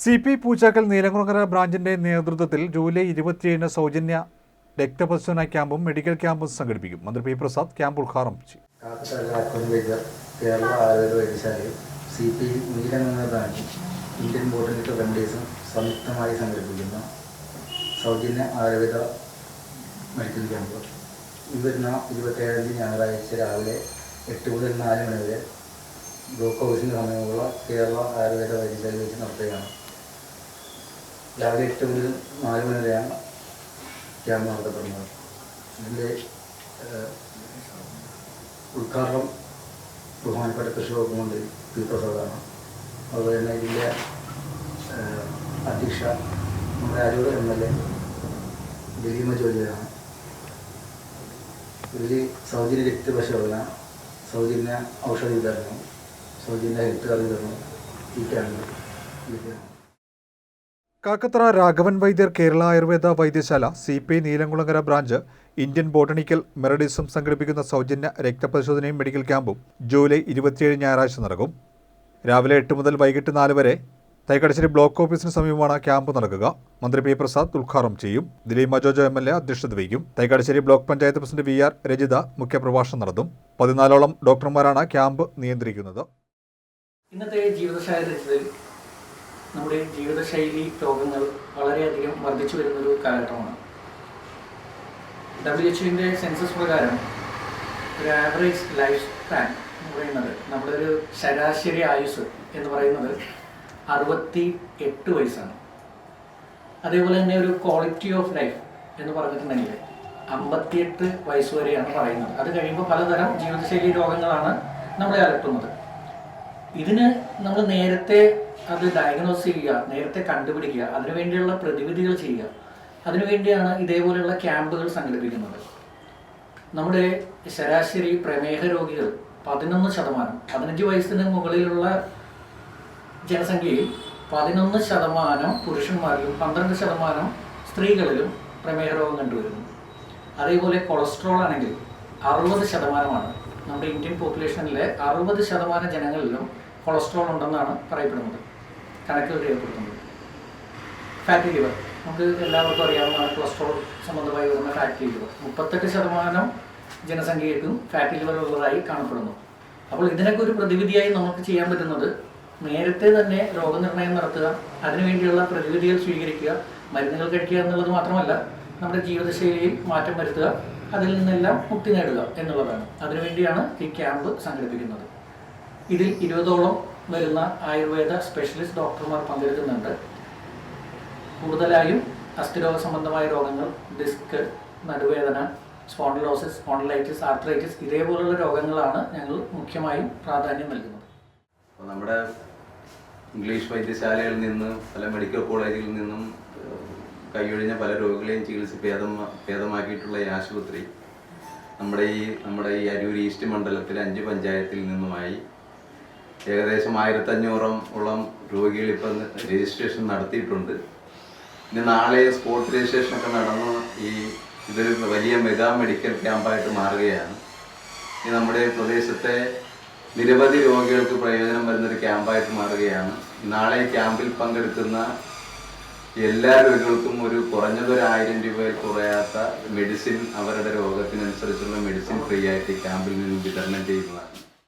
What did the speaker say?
CP Poochakkal നീലകുളങ്ങര ബ്രാഞ്ചിന്റെ നേതൃത്വത്തിൽ July 27-ന് സൗജന്യ രക്തപരിശോധന ക്യാമ്പും മെഡിക്കൽ ക്യാമ്പും സംഘടിപ്പിക്കും. മന്ത്രി പി പ്രസാദ് ക്യാമ്പ് ഉദ്ഘാടനം ചെയ്യും. കേരള ആയുർവേദ വൈദ്യശാലയും CP നീലകുളങ്ങര ബ്രാഞ്ചും ഇന്ത്യൻ ബോട്ടണിക്കൽ റെമഡീസും സംയുക്തമായി സംഘടിപ്പിക്കുന്ന സൗജന്യ ആയുർവേദ മെഡിക്കൽ ക്യാമ്പ് വരുന്ന 27 ഞായറാഴ്ച രാവിലെ 8 മുതൽ 4 മണി വരെ ബ്ലോക്ക് ഹൗസിന് സമീപമുള്ള കേരള ആയുർവേദ വൈദ്യശാല വെച്ച് നടത്തുകയാണ്. രാവിലെ 8 മുതൽ 4 മണി വരെയാണ് ക്യാമ്പ് നടത്തപ്പെടുന്നത്. ഇതിൻ്റെ ഉദ്ഘാടനം ബഹുമാനപ്പെട്ട കൃഷി വകുപ്പ് മന്ത്രി പി പ്രസാദാണ്. അതുപോലെ തന്നെ ഇതിൻ്റെ അധ്യക്ഷ നമ്മുടെ അരൂർ MLA ദിലീമ ജോലിയാണ്. ഇതിൽ സൗജന്യ രക്തപരിശോധന, സൗജന്യ ഔഷധ വിതരണം, സൗജന്യ ഹെൽത്ത് കാർഡ് വിതരണം ഈ ക്യാമ്പ് ലഭ്യമാണ്. കാക്കത്തറ രാഘവൻ വൈദ്യർ Kerala Ayurveda Vaidyasala CP നീലകുളങ്ങര branch Indian botanical മെറഡിസം സംഘടിപ്പിക്കുന്ന സൗജന്യ രക്തപരിശോധനയും മെഡിക്കൽ ക്യാമ്പും ജൂലൈ 27 ഞായറാഴ്ച നടക്കും. രാവിലെ 8 മുതൽ വൈകിട്ട് 4 വരെ തൈക്കാട്ടുശ്ശേരി ബ്ലോക്ക് ഓഫീസിന് സമീപമാണ് ക്യാമ്പ് നടക്കുക. മന്ത്രി പി പ്രസാദ് ഉദ്ഘാടനം ചെയ്യും. ദിലീപ് മജോജോ MLA അധ്യക്ഷത വഹിക്കും. Thaikkattussery block panchayat president VR Rajitha മുഖ്യപ്രഭാഷണം നടത്തും. 14ഓളം ഡോക്ടർമാരാണ് ക്യാമ്പ് നിയന്ത്രിക്കുന്നത്. ഇന്നത്തെ ജീവിതശൈലിയിൽ നമ്മുടെ ജീവിതശൈലി രോഗങ്ങൾ വളരെയധികം വർദ്ധിച്ചു വരുന്നൊരു കാലഘട്ടമാണ്. WHO സെൻസസ് പ്രകാരം ഒരു ആവറേജ് ലൈഫ് സ്പാൻ എന്ന് പറയുന്നത്, നമ്മുടെ ഒരു ശരാശരി ആയുസ് എന്ന് പറയുന്നത് 68 വയസ്സാണ്. അതേപോലെ തന്നെ ഒരു ക്വാളിറ്റി ഓഫ് ലൈഫ് എന്ന് പറഞ്ഞിട്ടുണ്ടെങ്കിൽ 58 വയസ്സ് വരെയാണ് പറയുന്നത്. അത് കഴിയുമ്പോൾ പലതരം ജീവിതശൈലി രോഗങ്ങളാണ് നമ്മളെ അലട്ടുന്നത്. ഇതിന് നമ്മൾ നേരത്തെ അത് ഡയഗ്നോസ് ചെയ്യുക, നേരത്തെ കണ്ടുപിടിക്കുക, അതിനുവേണ്ടിയുള്ള പ്രതിവിധികൾ ചെയ്യുക. അതിനുവേണ്ടിയാണ് ഇതേപോലെയുള്ള ക്യാമ്പുകൾ സംഘടിപ്പിക്കുന്നത്. നമ്മുടെ ശരാശരി പ്രമേഹ രോഗികൾ 11%, 15 വയസ്സിന് മുകളിലുള്ള ജനസംഖ്യയിൽ 11% പുരുഷന്മാരിലും 12% സ്ത്രീകളിലും പ്രമേഹ രോഗം കണ്ടുവരുന്നു. അതേപോലെ കൊളസ്ട്രോൾ ആണെങ്കിൽ 60%. നമ്മുടെ ഇന്ത്യൻ പോപ്പുലേഷനിലെ 60% ജനങ്ങളിലും കൊളസ്ട്രോൾ ഉണ്ടെന്നാണ് പറയപ്പെടുന്നത്, കണക്കുകൾ രേഖപ്പെടുത്തുന്നത്. ഫാറ്റി ലിവർ നമുക്ക് എല്ലാവർക്കും അറിയാവുന്നതാണ്. കൊളസ്ട്രോൾ സംബന്ധമായി വരുന്ന ഫാറ്റി ലിവർ 38% ജനസംഖ്യയ്ക്കും ഫാറ്റി ലിവർ ഉള്ളതായി കാണപ്പെടുന്നു. അപ്പോൾ ഇതിനൊക്കെ ഒരു പ്രതിവിധിയായി നമുക്ക് ചെയ്യാൻ പറ്റുന്നത് നേരത്തെ തന്നെ രോഗനിർണയം നടത്തുക, അതിനുവേണ്ടിയുള്ള പ്രതിവിധികൾ സ്വീകരിക്കുക, മരുന്നുകൾ കഴിക്കുക എന്നുള്ളത് മാത്രമല്ല, നമ്മുടെ ജീവിതശൈലിയിൽ മാറ്റം വരുത്തുക, അതിൽ നിന്നെല്ലാം മുക്തി നേടുക എന്നുള്ളതാണ്. അതിനുവേണ്ടിയാണ് ഈ ക്യാമ്പ് സംഘടിപ്പിക്കുന്നത്. ഇതിൽ 20ഓളം വരുന്ന ആയുർവേദ സ്പെഷ്യലിസ്റ്റ് ഡോക്ടർമാർ പങ്കെടുക്കുന്നുണ്ട്. കൂടുതലായും അസ്ഥിരോഗ സംബന്ധമായ രോഗങ്ങൾ, ഡിസ്ക്, നടുവേദന, സ്പോണ്ടിലോസിസ്, സ്പോണ്ടിലൈറ്റിസ്, ആർത്രൈറ്റിസ് ഇതേപോലുള്ള രോഗങ്ങളാണ് ഞങ്ങൾ മുഖ്യമായും പ്രാധാന്യം നൽകുന്നത്. നമ്മുടെ ഇംഗ്ലീഷ് വൈദ്യശാലകളിൽ നിന്നും പല മെഡിക്കൽ കോളേജുകളിൽ നിന്നും കൈയൊഴിഞ്ഞ പല രോഗികളെയും ചികിത്സ ഭേദമാക്കിയിട്ടുള്ള ഈ ആശുപത്രി നമ്മുടെ ഈ അരൂർ ഈസ്റ്റ് മണ്ഡലത്തിൽ 5 പഞ്ചായത്തിൽ നിന്നുമായി ഏകദേശം 1500ഓളം രോഗികൾ ഇപ്പം രജിസ്ട്രേഷൻ നടത്തിയിട്ടുണ്ട്. ഇനി നാളെ സ്പോട്ട് രജിസ്ട്രേഷനൊക്കെ നടന്ന് ഇതൊരു വലിയ മെഗാ മെഡിക്കൽ ക്യാമ്പായിട്ട് മാറുകയാണ്. ഇനി നമ്മുടെ പ്രദേശത്തെ നിരവധി രോഗികൾക്ക് പ്രയോജനം വരുന്നൊരു ക്യാമ്പായിട്ട് മാറുകയാണ്. നാളെ ക്യാമ്പിൽ പങ്കെടുക്കുന്ന എല്ലാ രോഗികൾക്കും കുറഞ്ഞതൊരു 1000 രൂപയിൽ കുറയാത്ത മെഡിസിൻ, അവരുടെ രോഗത്തിനനുസരിച്ചുള്ള മെഡിസിൻ ഫ്രീ ആയിട്ട് ക്യാമ്പിൽ നിന്നും വിതരണം ചെയ്യുന്നതാണ്.